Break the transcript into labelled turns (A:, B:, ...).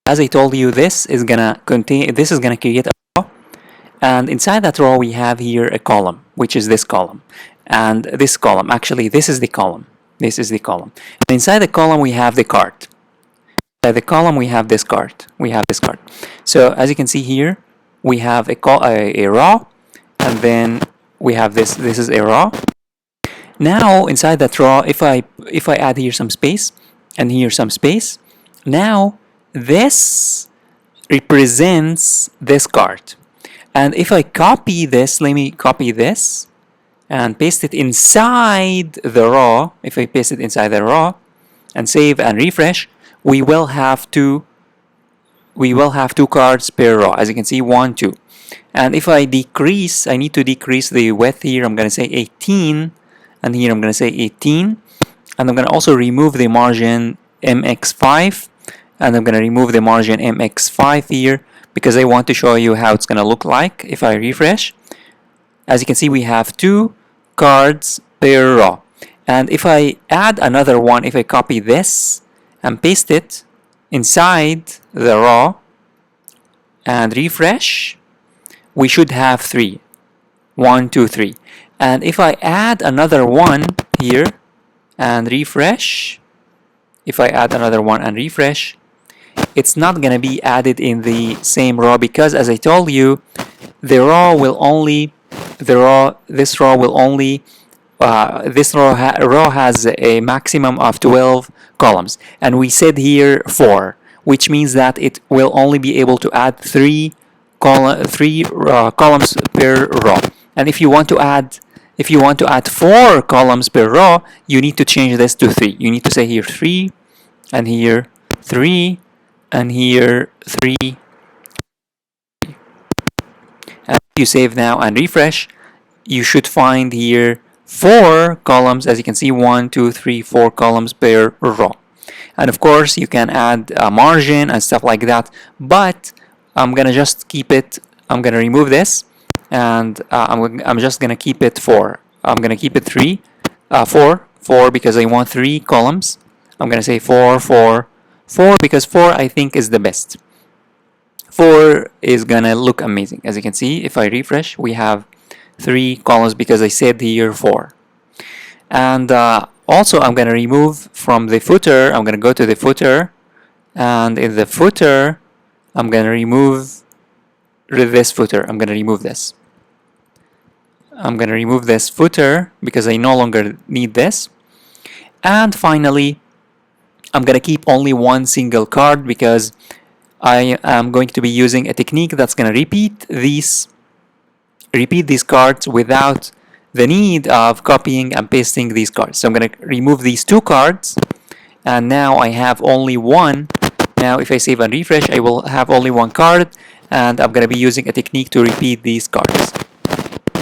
A: as I told you, this is gonna create a row, and inside that row we have here a column, which is this column, and this column. Actually, this is the column. This is the column. And inside the column we have the card. Inside the column we have this card. We have this card. So as you can see here, we have a row, and then we have this. This is a row. Now inside that row, if I add here some space and here some space, now this represents this card. And if I copy this, let me copy this and paste it inside the row. If I paste it inside the row and save and refresh, we will have two cards per row. As you can see, 1, 2. And if I decrease, I need to decrease the width here. I'm going to say 18, and here I'm going to say 18. And I'm going to also remove the margin MX5, and I'm going to remove the margin MX5 here because I want to show you how it's going to look like if I refresh. As you can see, we have 2 cards per row. And if I add another one, if I copy this and paste it inside the row and refresh, we should have 3. 1, 2, 3. And if I add another one here and refresh, if I add another one and refresh, it's not going to be added in the same row because, as I told you, this row has a maximum of 12 columns, and we said here 4, which means that it will only be able to add 3 columns per row. And if you want to add 4 columns per row, you need to change this to 3. You need to say here 3, and here 3, and here 3. And if you save now and refresh, you should find here 4 columns. As you can see, 1, 2, 3, 4 columns per row. And of course, you can add a margin and stuff like that, but I'm gonna just keep it. I'm gonna remove this, and I'm just gonna keep it 4. I'm gonna keep it 4 because I want 3 columns. I'm gonna say 4, 4, 4 because 4 I think is the best. 4 is gonna look amazing. As you can see, if I refresh, we have 3 columns because I said here 4. And also, I'm gonna remove from the footer. I'm gonna go to the footer, and in the footer, I'm gonna remove this footer. I'm gonna remove this. I'm gonna remove this footer because I no longer need this. And finally, I'm gonna keep only one single card because I am going to be using a technique that's gonna repeat these cards without the need of copying and pasting these cards. So I'm going to remove these 2 cards, and now I have only one. Now if I save and refresh, I will have only one card, and I'm going to be using a technique to repeat these cards.